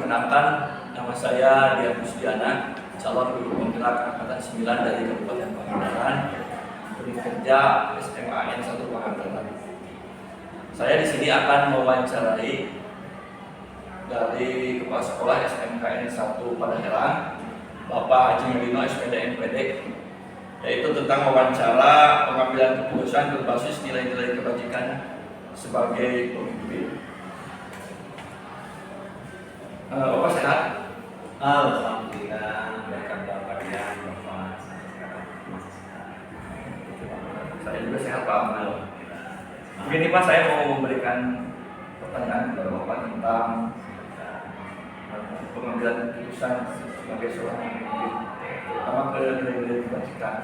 Perkenalkan, nama saya Dian Rusdiana, calon guru penggerak angkatan 9 dari Kabupaten Pangandaran, bekerja SMAN 1 Pangandaran. Saya di sini akan mewawancarai dari Kepala Sekolah SMKN 1 Padaherang, Bapak Haji Melino SPD NPD, yaitu tentang wawancara pengambilan keputusan berbasis nilai-nilai kebajikan sebagai pemimpin. Bapak sehat? Alhamdulillah, berkat Bapak Dian, Bapak sampai sekarang masih sehat. Saya juga sehat Pak Amal. Begini Pak, saya mau memberikan pertanyaan kepada Bapak tentang pengambilan keputusan sebagai seorang pemimpin, terutama ke nilai-nilai kebajikan,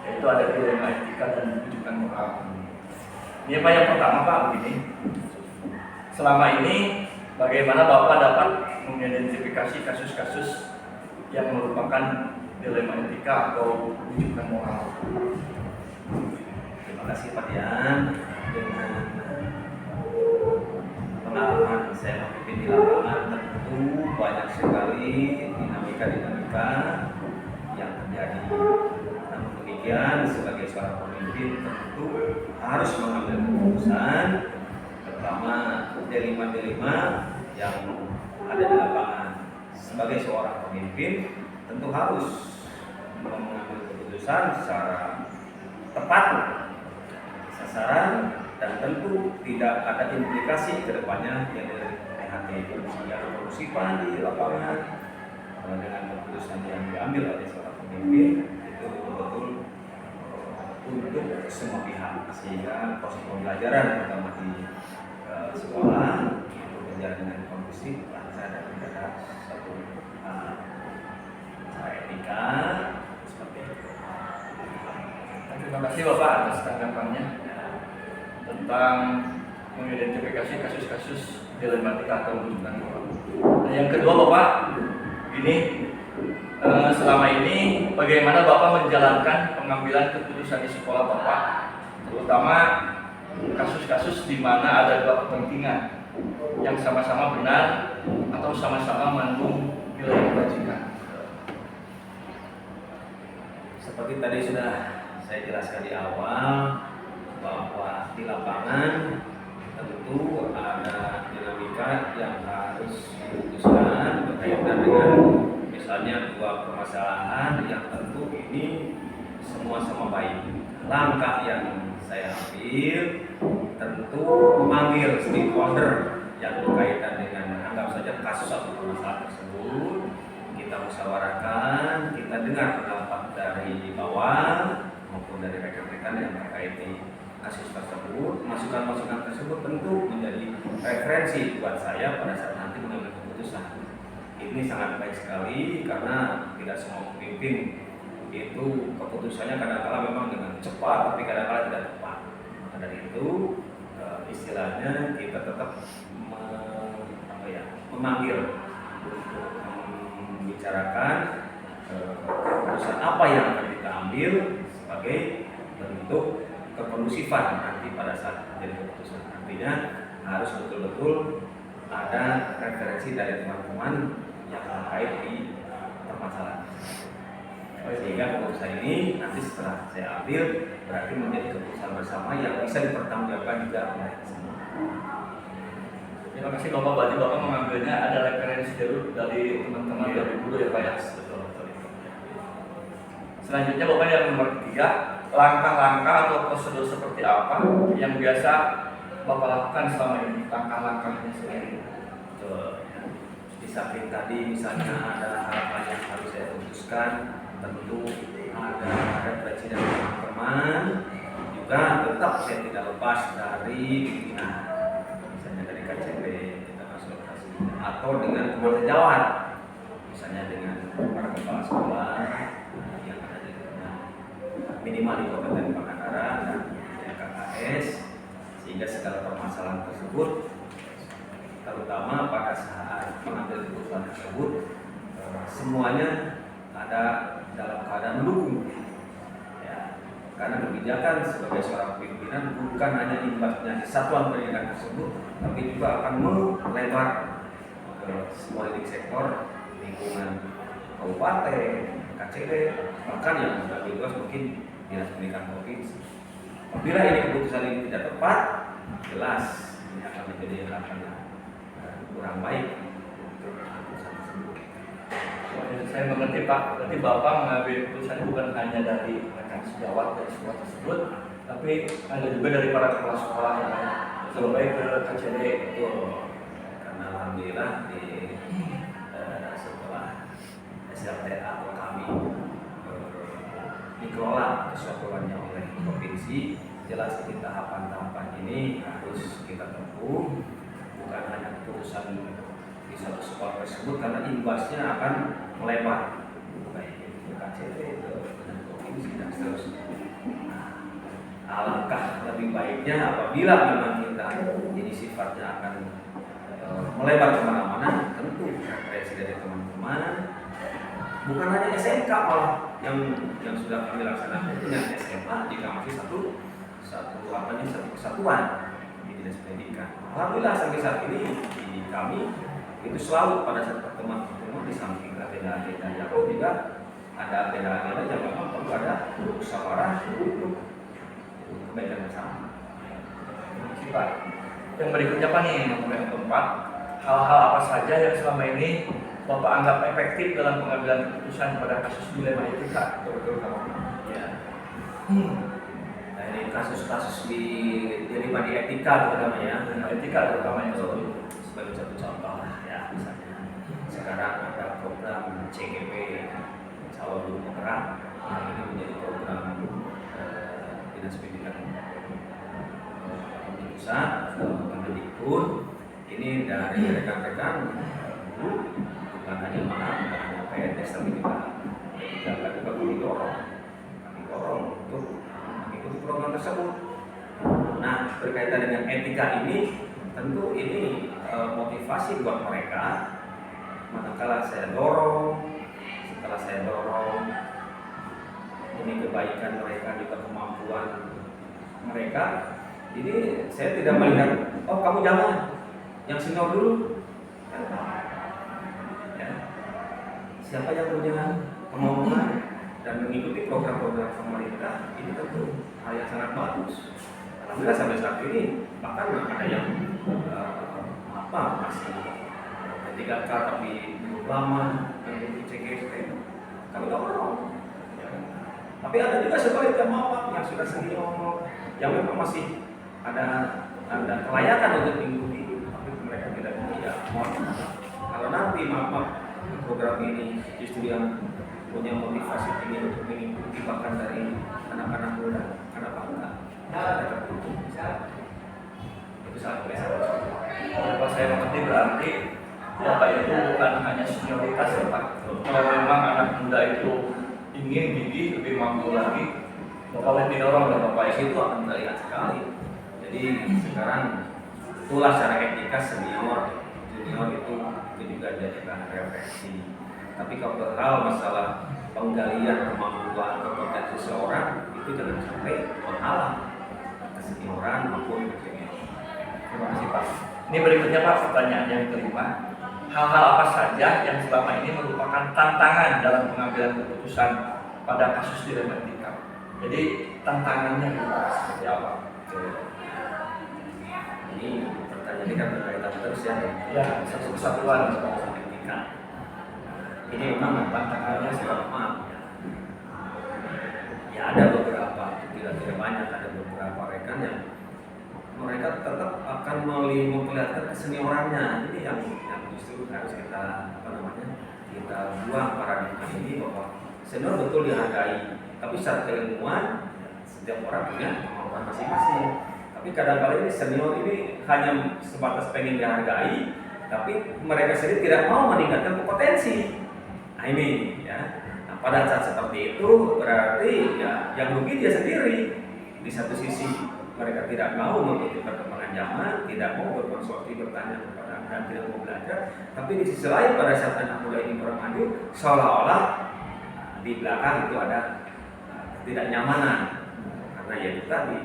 yaitu ada dilema etika dan rujukan moral. Ini Pak, yang pertama Pak, begini. Selama ini bagaimana Bapak dapat mengidentifikasi kasus-kasus yang merupakan dilema etika atau rujukan moral? Terima kasih Pak Dian. Dengan pengalaman saya memimpin di lapangan, tentu banyak sekali dinamika-dinamika yang terjadi. Namun demikian, sebagai seorang pemimpin tentu harus mengambil keputusan, terutama dilema-dilema yang ada di lapangan. Sebagai seorang pemimpin tentu harus mengambil keputusan secara tepat, sasaran, dan tentu tidak ada implikasi ke depannya yang negatif. Sehingga kondusifan di lapangan dengan keputusan yang diambil oleh seorang pemimpin itu betul-betul untuk semua pihak, sehingga proses pembelajaran terutama di sekolah itu berjalan dengan kondusif, dan ada satu etika seperti itu. Terima kasih Bapak atas tanggapannya tentang mengidentifikasi kasus-kasus dilematika atau rujukan moral. Nah, yang kedua Bapak, ini selama ini bagaimana Bapak menjalankan pengambilan keputusan di sekolah Bapak, terutama kasus-kasus di mana ada dua kepentingan yang sama-sama benar atau sama-sama mengandung nilai kebajikan. Seperti tadi sudah saya jelaskan di awal bahwa di lapangan tentu ada dinamika yang harus diputuskan berkaitan dengan misalnya dua permasalahan yang tentu ini semua-sama baik. Langkah yang saya ambil tentu memanggil stakeholder yang berkaitan dengan anggap saja kasus atau permasalahan tersebut. Kita musyawarahkan, kita dengar pendapat dari bawah maupun dari rekan-rekan yang terkait di kasus tersebut. Masukan-masukan tersebut tentu menjadi referensi buat saya pada saat nanti mengambil keputusan. Ini sangat baik sekali karena tidak semua pemimpin itu keputusannya kadang-kala memang dengan cepat, tapi kadang-kala tidak tepat. Maka dari itu istilahnya kita tetap memanggil untuk membicarakan keputusan apa yang akan kita ambil sebagai bentuk kekondusifan nanti pada saat menjadi keputusan. Artinya harus betul-betul ada referensi dari teman-teman yang terkait di permasalahan. Sehingga keputusan ini nanti setelah saya ambil berarti menjadi keputusan bersama yang bisa dipertanggungjawabkan juga oleh semua. Terima kasih Bapak, berarti Bapak mengambilnya ada referensi dulu dari teman-teman dari guru ya Pak ya? Betul. Selanjutnya Bapak yang nomor 3, langkah-langkah atau prosedur seperti apa yang biasa Bapak lakukan selama ini, langkah-langkahnya sendiri? Di samping tadi misalnya ada hal-hal yang harus saya putuskan, tentu ada referensi dari teman-teman, juga tetap saya tidak lepas dari pimpinan, misalnya dari KCP kita konsultasi, atau dengan teman sejawat, misalnya dengan para kepala sekolah yang ada di minimal di Kabupaten Pangandaran dan KKS, sehingga segala permasalahan tersebut terutama pada saat mengambil keputusan tersebut semuanya ada dalam keadaan mendukung ya, karena kebijakan sebagai seorang pimpinan bukan hanya imbasnya di satuan pendidikan tersebut, tapi juga akan melebar ke semua leading sektor, lingkungan kabupaten, KCD, bahkan yang lebih luas mungkin dinas pendidikan provinsi. Apabila ini keputusan ini tidak tepat, jelas ini akan menjadi hal yang kurang baik untuk keputusan tersebut. Saya mengerti Pak, berarti Bapak mengambil keputusan bukan hanya dari rekan sejawat dari sekolah tersebut, tapi ada juga dari para kepala sekolah yang lain. Sampai ke KCD. Betul. Karena alhamdulillah setelah SLTA atau kami dikelola keseluruhannya oleh provinsi, jelas di tahapan-tahapan ini harus kita tempuh, bukan hanya keputusan di satu sekolah tersebut, karena imbasnya akan melebar baik itu ke KCD, ke provinsi dan seterusnya. Alangkah lebih baiknya apabila memang kita ini sifatnya akan melebar kemana-mana, tentu referensi dari teman-teman bukan hanya SMK malah yang sudah kami laksanakan itu yang SMA jika masih satu kesatuan di dinas pendidikan. Alhamdulillah sampai saat ini di kami itu selalu pada saat pertemuan di samping agenda-agenda yang juga ada agenda-agenda yang memang perlu ada musyawarah untuk kebaikan bersama. Pak, yang berikutnya Pak nih, yang keempat, hal-hal apa saja yang selama ini Bapak anggap efektif dalam pengambilan keputusan pada kasus dilema etika? Betul kamu. Ya. Nah, ini kasus-kasus di dilema di etika terutama ya. Etika terutamanya sebagai satu contoh lah ya, misalnya sekarang ada program CGP calon guru penggerak. Nah, ini menjadi program dinas pendidikan pusat atau Kemendikbud. Ini dari rekan-rekan guru, bukan hanya PNS tapi juga kami dorong untuk mengikuti program tersebut. Nah, berkaitan dengan etika ini, tentu ini motivasi buat mereka. Manakala saya dorong, setelah saya dorong, ini kebaikan mereka juga kemampuan mereka. Ini saya tidak melihat, oh kamu jangan, yang senior dulu. Ya. Siapa yang punya kemampuan dan mengikuti program-program pemerintah, ini tentu hal yang sangat bagus. Alhamdulillah sampai saat ini bahkan ada yang masih ketika tapi belum lama mengikuti CGP, kami dorong. Tapi ada juga sebaliknya yang sudah senior, yang memang masih ada kelayakan untuk mengikuti, tapi mereka tidak punya. Kalau nanti program ini justru yang punya motivasi tinggi untuk mengikuti bahkan dari anak-anak muda, kenapa enggak? Itu sangat besar. Kalau saya mengerti berarti Bapak itu bukan hanya senioritas ya Pak. Kalau memang anak muda itu ingin gigih lebih mampu lagi, Bapak didorong oleh Bapak itu akan terlihat sekali. Jadi sekarang itulah secara etika senior, junior itu juga jadi bahan refleksi. Tapi kalau hal masalah penggalian kemampuan kompetensi seseorang itu jangan sampai menghalang kesenioran maupun kejenian. Terima kasih Pak. Ini berikutnya Pak, pertanyaan yang kelima. Hal-hal apa saja yang selama ini merupakan tantangan dalam pengambilan keputusan pada kasus dilema etika? Jadi tantangannya seperti apa? Ini pertanyaan ini kan berkaitan terus ya. Ya, satu kesatuan etika. Ini memang tantangannya sama. Ya ada beberapa, tidak banyak, ada beberapa rekan yang mereka tetap akan memperlihatkan keseniorannya. Ini yang justru harus kita kita buang paradigma ini bahwa senior betul dihargai, tapi secara keilmuan setiap orang punya kemampuan masing-masing. Tapi kadang-kadang ini senior ini hanya sebatas pengen dihargai, tapi mereka sendiri tidak mau meningkatkan kompetensi. Nah ini ya. Nah, pada saat seperti itu berarti ya yang rugi dia sendiri. Di satu sisi mereka tidak mau mengikuti perkembangan zaman, tidak mau berkonsultasi, bertanya kepada dan tidak mau belajar. Tapi di sisi lain pada saat anak muda ini bermaju, seolah-olah di belakang itu ada ketidaknyamanan karena ya itu tadi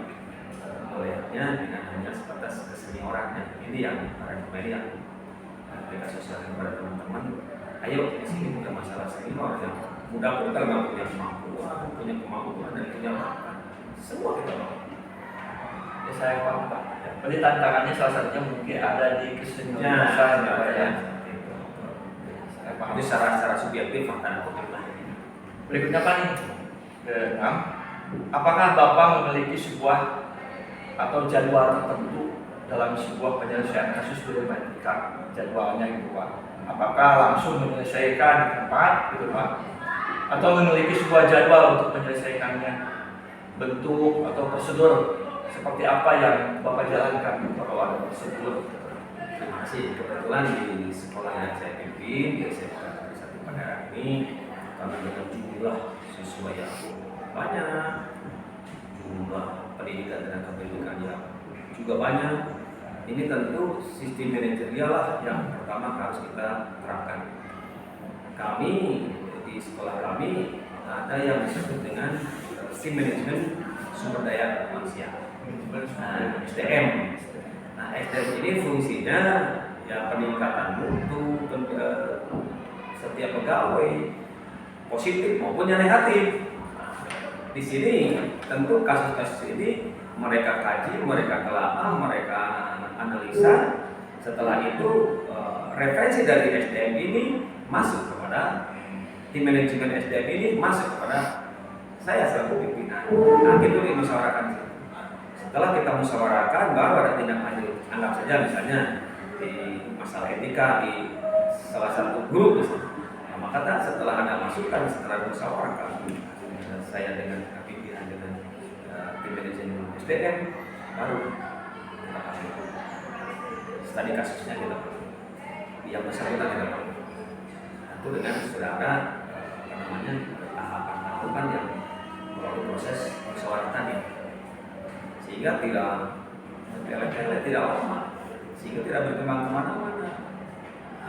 melihatnya dengan hanya sebatas keseniorannya. Ini yang para pemain yang kita sosialisasi kepada teman-teman. Ayo di sini bukan masalah senior yang muda pun kalau nggak punya kemampuan, punya kemampuan dan punya bakat, semua kita mau. Ya, saya paham Pak. Berarti tantangannya salah satunya mungkin ada di kesenjangan Ya, Pak ya. Saya paham. Itu secara subjektif fakta dan objektif. Berikutnya Pak nih, ke-6. Apakah Bapak memiliki sebuah atau jadwal tertentu dalam sebuah penyelesaian kasus problematika? Jadwalnya gitu Pak. Apakah langsung menyelesaikan di tempat gitu Pak? Atau memiliki sebuah jadwal untuk menyelesaikannya? Bentuk atau prosedur seperti apa yang Bapak jalankan kalau ada prosedur? Terima kasih. Kebetulan di sekolah yang saya pimpin di SMK Negeri 1 Padang ini kami dengan jumlah siswa yang banyak, jumlah pendidikan dan kependidikan yang juga banyak. Ini tentu sistem manajerial lah yang pertama harus kita terapkan. Kami di sekolah kami ada yang disebut dengan sistem manajemen sumber daya manusia, SDM. Nah, SDM ini fungsinya ya peningkatan mutu setiap pegawai, positif maupun yang negatif. Di sini tentu kasus-kasus ini mereka kaji, mereka telaah, mereka analisa. Setelah itu referensi dari SDM ini masuk kepada tim manajemen SDM ini masuk kepada saya selaku pimpinan. Nah, itu dimusyawarahkan. Setelah kita musyawarahkan, baru ada tindak lanjut. Anggap saja misalnya di masalah etika di salah satu grup misalnya. Nah, maka setelah ada masukan, setelah musyawarahkan, saya dengan pimpinan dengan tim manajemen SDM, baru kita kasih studi kasusnya kita perlu. Yang bersangkutan kita perlu. Itu dengan sudah ada tahapan-tahapan yang melalui proses musyawarah tadi, sehingga tidak bertele-tele, tidak lama, sehingga tidak berkembang kemana-mana.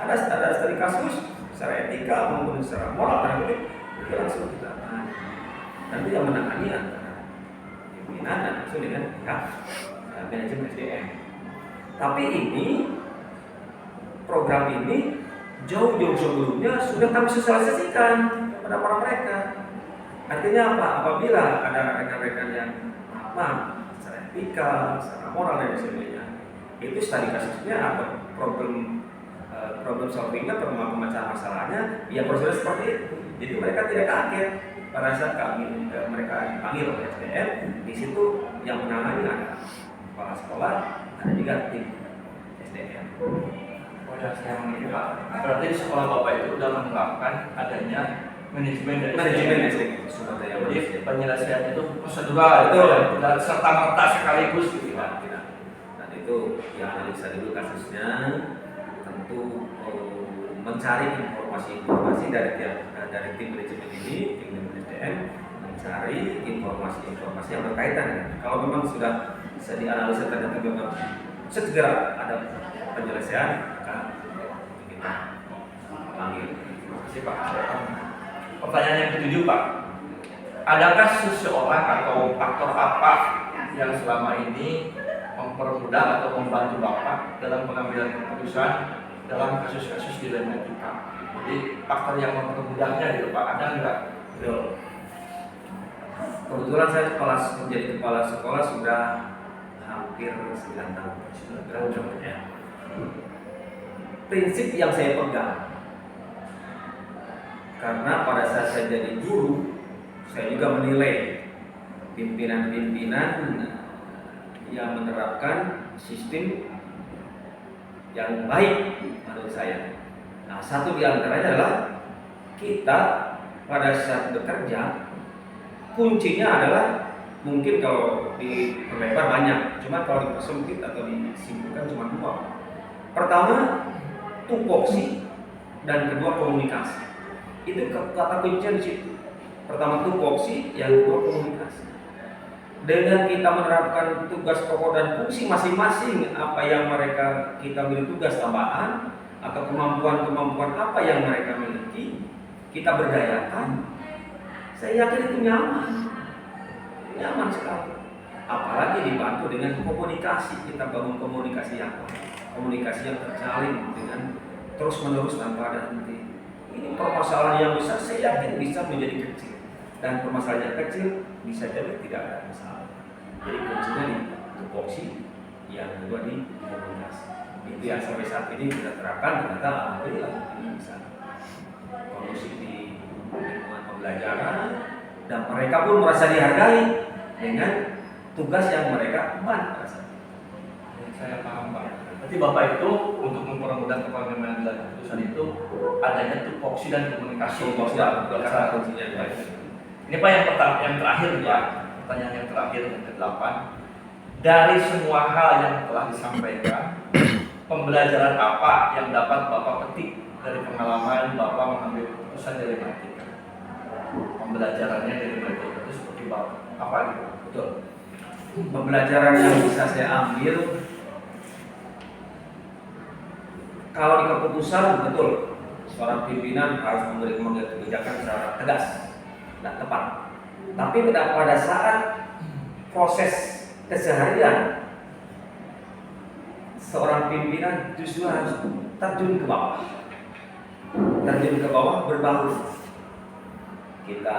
Ada studi kasus secara etika maupun secara moral terhadap itu langsung kita nanti yang menangani antara pimpinan dan langsung dengan pihak manajemen SDM. Tapi ini program ini jauh-jauh sebelumnya sudah kami sosialisasikan kepada para mereka. Artinya apa? Apabila ada rekan-rekan yang secara etika, secara moral dan sebagainya, itu studi kasusnya atau problem solvingnya, pemecahan masalahnya, ya prosedur seperti itu. Jadi mereka tidak kaget pada saat mereka dipanggil oleh SDM. Di situ yang menangani ada kepala sekolah, ada juga tim SDM. Oh ya, saya mengerti Pak. Berarti di sekolah Bapak itu sudah menerapkan adanya manajemen dari SDM. Sumber daya Jadi manusia. penyelesaiannya itu prosedural, Betul. Dan serta merta sekaligus gitu Pak. Tidak. Dan itu yang analisa dulu kasusnya, tentu mencari informasi dari tim manajemen ini, tim manajemen SDM, mencari informasi yang berkaitan. Kalau memang sudah bisa dianalisa ternyata memang segera ada penyelesaian, maka kita panggil. Terima kasih Pak. Pertanyaan yang ke-7 Pak. Adakah seseorang atau faktor apa yang selama ini mempermudah atau membantu Bapak dalam pengambilan keputusan dalam kasus-kasus dilematika? Jadi faktor yang mempermudahnya gitu Pak, ada enggak? Kebetulan saya menjadi kepala sekolah sudah hampir 9 tahun. Ya. Prinsip yang saya pegang, karena pada saat saya jadi guru, saya juga menilai pimpinan-pimpinan yang menerapkan sistem yang baik menurut saya. Nah, satu di antaranya adalah kita pada saat bekerja, kuncinya adalah mungkin kalau diperlebar banyak, cuma kalau dipersempit atau disimpulkan cuma 2. Pertama, tupoksi, dan kedua komunikasi. Itu kata kuncinya di situ. Pertama tupoksi, yang kedua komunikasi. Dengan kita menerapkan tugas pokok dan fungsi masing-masing, apa yang kita beri tugas tambahan atau kemampuan-kemampuan apa yang mereka miliki, kita berdayakan. Saya yakin itu nyaman sekali. Apalagi dibantu dengan komunikasi, kita bangun komunikasi yang terjalin dengan terus menerus tanpa ada henti. Ini permasalahan yang besar, saya yakin bisa menjadi kecil, dan permasalahan yang kecil bisa jadi tidak ada masalah. Jadi kuncinya di tupoksi, yang kedua di komunikasi. Itu yang sampai saat ini kita terapkan, ternyata alhamdulillah ini bisa kondusif di lingkungan pembelajaran, dan mereka pun merasa dihargai dengan tugas yang mereka emban. Saya paham Pak. Berarti Bapak itu untuk mempermudah kepemimpinan keputusan itu adanya tupoksi dan komunikasi. Salah kuncinya. Ini Pak yang pertama, yang terakhir Pak. Pertanyaan yang terakhir yang ke-8. Dari semua hal yang telah disampaikan, pembelajaran apa yang dapat Bapak petik dari pengalaman Bapak mengambil keputusan dilematika? Pembelajarannya dilematika itu seperti apa gitu? Betul. Pembelajaran yang bisa saya ambil, kalau di keputusan betul seorang pimpinan harus mengambil kebijakan secara tegas dan tepat. Tapi pada saat proses keseharian, seorang pimpinan justru harus terjun ke bawah. Terjun ke bawah berbaur. Kita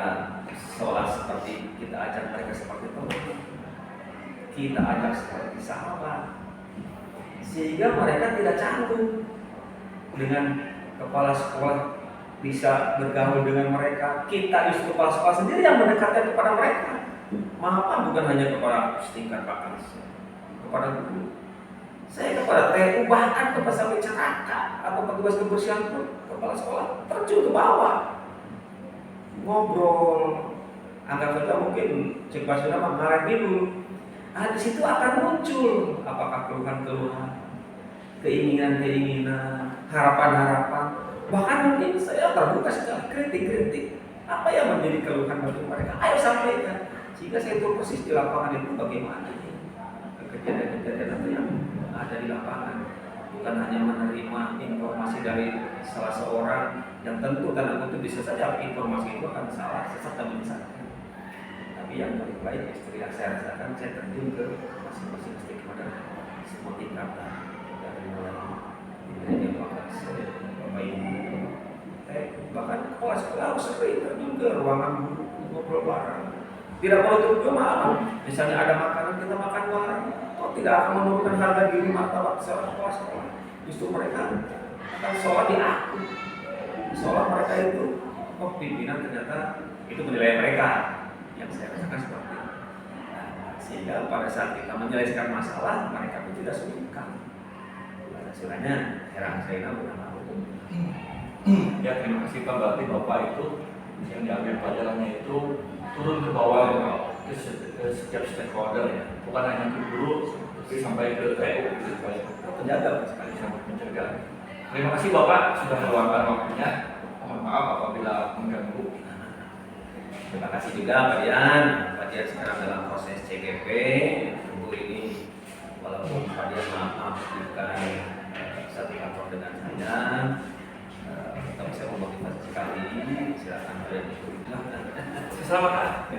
seolah seperti kita ajak mereka seperti teman, kita ajak seperti sahabat, sehingga mereka tidak canggung dengan kepala sekolah bisa bergaul dengan mereka. Kita justru kepala sekolah sendiri yang mendekatkan kepada mereka. Maaf, bukan hanya kepada setingkat bahkan kepada guru, saya kepada TU, bahkan kepada sampai caraka atau petugas kebersihan pun kepala sekolah terjun ke bawah, ngobrol. Anggap saja mungkin Cik Basuna mengarah dulu. Di situ akan muncul apakah keluhan-keluhan, keinginan-keinginan, harapan-harapan. Bahkan mungkin saya terbuka sekali kritik-kritik. Apa yang menjadi keluhan bagi mereka? Ayo sampaikan. Sehingga saya tahu persis di lapangan itu bagaimana kejadian-kejadian apa yang ada di lapangan. Bukan hanya menerima informasi dari salah seorang yang tentu tanda kutip bisa saja informasi itu akan salah, sesat dan menyesatkan. Tapi yang paling baik istri yang saya rasakan, saya terjun ke masing-masing stakeholder semua tingkatan, dari mulai dari Bapak Ibu, bahkan kepala sekolah harus sering terjun ke ruangan guru, ngobrol bareng. Tidak boleh tunggu malam. Misalnya ada makanan, kita makan bareng. Kok tidak akan menurunkan harga diri martabat seorang kepala sekolah. Justru mereka akan seolah diaku, seolah mereka itu pimpinan, ternyata itu menilai mereka. Yang saya rasakan seperti itu. Sehingga pada saat kita menyelesaikan masalah, mereka pun tidak sungkan. Hasilnya herang saya bukan aku. Ya, terima kasih Pak. Berarti Bapak itu yang diambil pelajarannya itu turun ke bawah ke setiap stakeholder ya, bukan hanya ke guru, tapi sampai ke TU supaya penjaga sekali sampai mencegah. Terima kasih Bapak sudah meluangkan waktunya. Mohon maaf apabila mengganggu. Terima kasih juga Pak Dian. Pak Dian sekarang dalam proses CGP. Tentu ini walaupun Pak Dian maaf bukan satu kantor dengan saya, tapi saya memotivasi sekali. Silakan Pak Dian ikut. Selamat.